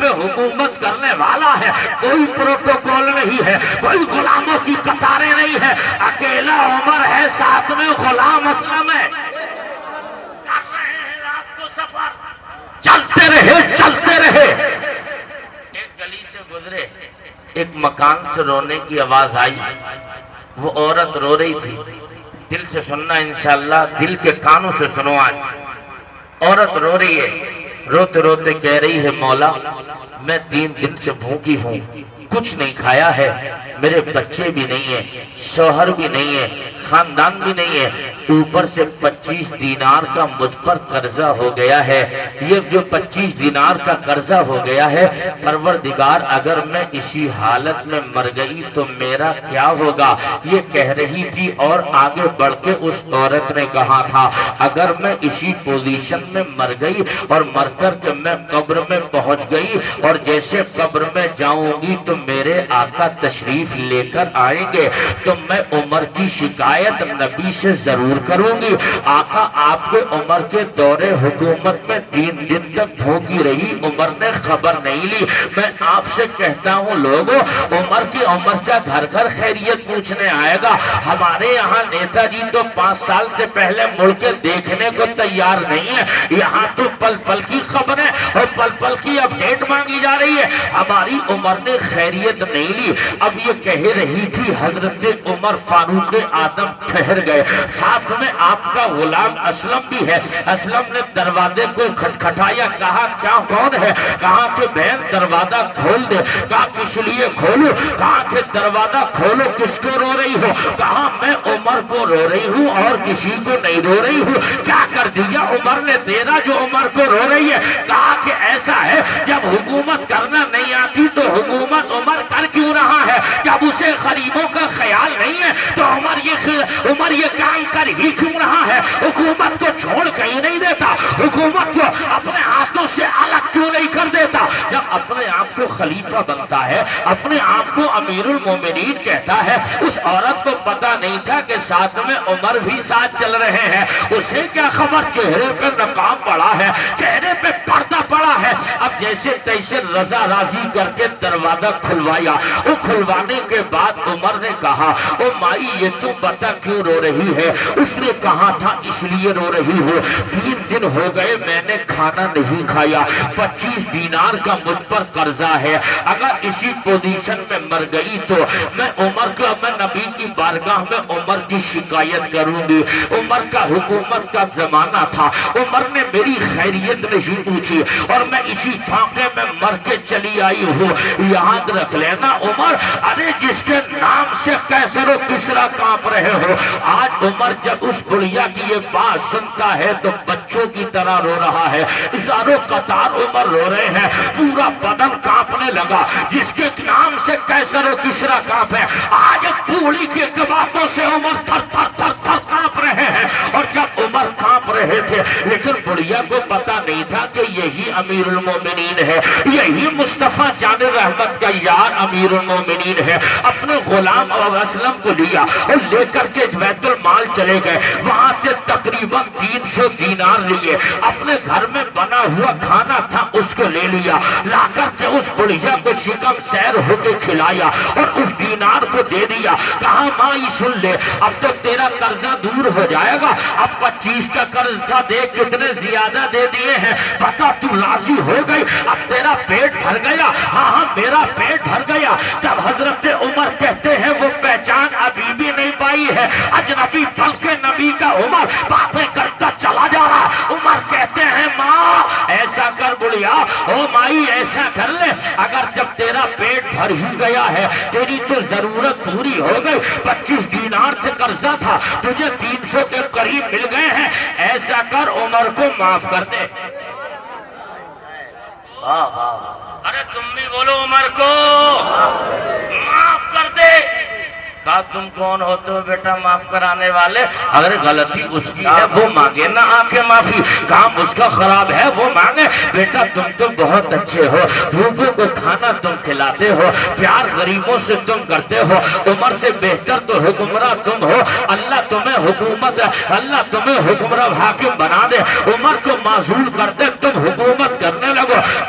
پہ حکومت کرنے والا ہے، کوئی پروٹوکول نہیں ہے، کوئی غلاموں کی قطاریں نہیں ہے، اکیلا عمر ہے، ساتھ میں غلام اسلم ہے، کر رہے ہیں رات کو سفر، چلتے رہے۔ ایک گلی سے گزرے، ایک مکان سے رونے کی آواز آئی، وہ عورت رو رہی تھی، دل سے سننا انشاءاللہ، دل کے کانوں سے سنو آج۔ عورت رو رہی ہے، روتے روتے کہہ رہی ہے مولا میں 3 دن سے بھوکی ہوں، کچھ نہیں کھایا ہے، میرے بچے بھی نہیں ہیں، شوہر بھی نہیں ہے، خاندان بھی نہیں ہے، اوپر سے 25 دینار کا مجھ پر قرضہ ہو گیا ہے۔ یہ جو 25 دینار کا قرضہ ہو گیا ہے، پروردگار اگر میں اسی حالت میں مر گئی تو میرا کیا ہوگا؟ یہ کہہ رہی تھی اور آگے بڑھ کے اس عورت نے کہا تھا اگر میں اسی پوزیشن میں مر گئی اور مر کر کے میں قبر میں پہنچ گئی اور جیسے قبر میں جاؤں گی تو میرے آقا تشریف لے کر آئیں گے تو میں عمر کی شکایت نبی سے ضرور کروں گی، آقا آپ کے عمر کے دور حکومت میں 3 دن تک بھوکی رہی، عمر نے خبر نہیں لی۔ میں آپ سے کہتا ہوں لوگوں، عمر کا گھر گھر خیریت پوچھنے آئے گا۔ ہمارے یہاں نیتا جی تو 5 سال سے پہلے مڑ کے دیکھنے کو تیار نہیں ہے، یہاں تو پل پل کی خبریں اور پل پل کی اپڈیٹ مانگی جا رہی ہے، ہماری عمر نے خیریت نہیں لی۔ اب یہ کہہ رہی تھی حضرت عمر فاروق اعظم ٹھہر گئے، ساتھ میں آپ کا غلام اسلم بھی ہے۔ اسلم نے دروازے کو کھٹکھٹایا، کہا کیا کون ہے؟ کہا کہ بہن دروازہ کھول دے۔ کہا کس لیے کھولوں؟ کہا کہ دروازہ کھولو، کس کو رو رہی ہو؟ کہا میں عمر کو رو رہی ہوں اور کسی کو نہیں رو رہی ہوں۔ کیا کر دیا عمر نے تیرا جو عمر کو رو رہی ہے؟ کہا کہ ایسا ہے جب حکومت کرنا نہیں آتی تو حکومت عمر کر کیوں رہا ہے؟ جب اسے غریبوں کا خیال نہیں ہے تو عمر یہ کام کر ہی کیوں رہا ہے؟ حکومت کو چھوڑ کہیں نہیں دیتا، حکومت کو اپنے ہاتھوں سے الگ کیوں نہیں کر دیتا؟ جب اپنے آپ کو خلیفہ بنتا ہے، اپنے آپ کو امیر المومنین کہتا ہے، اس عورت کو پتا نہیں تھا کہ ساتھ میں عمر بھی ساتھ چل رہے ہیں، اسے کیا خبر؟ چہرے پہ نقاب پڑا ہے، چہرے پہ پردہ پڑا ہے۔ اب جیسے تیسے رضا راضی کر کے دروازہ کھلوایا، وہ کھلوانے کے بعد عمر نے کہا او مائی یہ تو بتا کیوں رو رہی ہے؟ اس نے کہا تھا اس لیے رو رہی ہو 3 دن ہو گئے میں نے کھانا نہیں کھایا، 25 دینار کا مجھ پر قرضہ ہے، اگر اسی پوزیشن میں مر گئی تو میں نبی کی بارگاہ میں عمر کی شکایت کروں گی۔ عمر کا حکومت کا زمانہ تھا، عمر نے میری خیریت نہیں پوچھی اور میں اسی فاقے میں مر کے چلی آئی ہوں۔ یاد رکھ لینا عمر، ارے جس کے نام سے قیصر و کسریٰ کانپ رہے ہو، آج عمر جب اس بڑھیا کی یہ بات سنتا ہے تو بچوں کی طرح رو رہا ہے، ازاروں قطار عمر رو رہے ہیں، پورا بدن کانپنے لگا۔ جس کے نام سے قیصر و کسریٰ کانپے، آج ایک بوڑھی کے کبابوں سے عمر تھر تھر تھر تھر کانپ رہے ہیں۔ اور جب عمر کانپ رہے تھے لیکن بڑھیا کو پتا نہیں تھا کہ یہی امیر المومنین ہے، یہی مصطفیٰ جان رحمت کا یار امیر المومنین ہے۔ اپنے غلام اور اسلم کو لیا اور لے کر کے بیت المال چلے گئے، وہاں سے تقریباً 300 دینار لیے، اپنے گھر میں بنا ہوا کھانا تھا اس کو لے لیا، لا کر کے اس بڑھیا کو شکم سیر ہو کے کھلایا اور اس دینار کو دے دیا۔ کہا مائی سن لے، اب تو تیرا قرضہ دور ہو جائے گا، اب 25 کا قرض تھا دیکھ کتنے زیادہ دے دیے ہیں، بتا تو راضی ہو گئی؟ اب تیرا پیٹ بھر گیا؟ ہاں میرا پیٹ بھر گیا۔ تب حضرت عمر کہتے ہیں وہ پہچان ابھی بھی نہیں پائی ہے، اجنبی بلکہ نبی کا عمر باتیں کرتا چلا جا رہا۔ عمر کہتے ہیں ماں ایسا کر بڑھیا، او مائی ایسا کر لے، اگر جب تیرا پیٹ بھر ہی گیا ہے، تیری تو ضرورت پوری ہو گئی، 25 دینار سے قرضہ تھا، تجھے 300 کے قریب مل گئے ہیں، ایسا کر عمر کو معاف کر دے۔ ارے تم بھی بولو عمر کو معاف کر دے۔ کہا تم کون ہوتے ہو بیٹا معاف کرانے والے؟ اگر غلطی اس کی ہے وہ مانگے نہ آ کے معافی، کام اس کا خراب ہے وہ مانگے۔ بیٹا تم تو بہت اچھے ہو، بھوکوں کو کھانا تم کھلاتے ہو، پیار غریبوں سے تم کرتے ہو، عمر سے بہتر تو حکمراں تم ہو، اللہ تمہیں حکمراں حاکم بنا دے، عمر کو معزول کر دے، تم حکومت کرنے لگو۔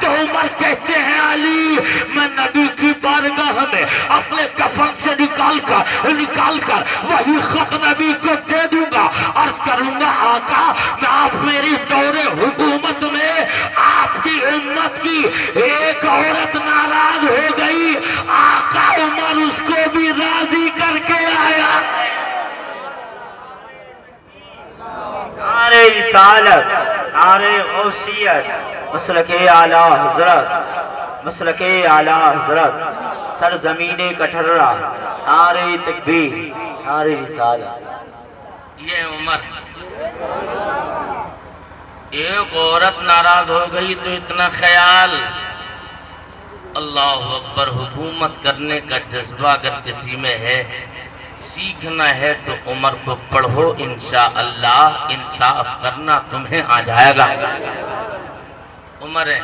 تو عمر کہتے ہیں علی میں نبی کی بارگاہ میں اپنے کفن سے نکال کر وہی خط نبی کو دے دوں گا، عرض کروں گا آقا میں آپ میری دور حکومت میں آپ کی امت کی ایک عورت ناراض ہو گئی، آقا عمر اس کو بھی راضی کر کے آیا۔ نعرہ رسالت، نعرہ غوثیت، مسلک اعلیٰ حضرت، مسلک اعلیٰ حضرت، سرزمین کٹھرہ، نعرہ تکبیر، نعرہ رسالت۔ یہ عمر ایک عورت ناراض ہو گئی تو اتنا خیال، اللہ اکبر، حکومت کرنے کا جذبہ اگر کسی میں ہے، سیکھنا ہے تو عمر کو پڑھو، انشاءاللہ انصاف کرنا تمہیں آ جائے گا۔ عمر ہے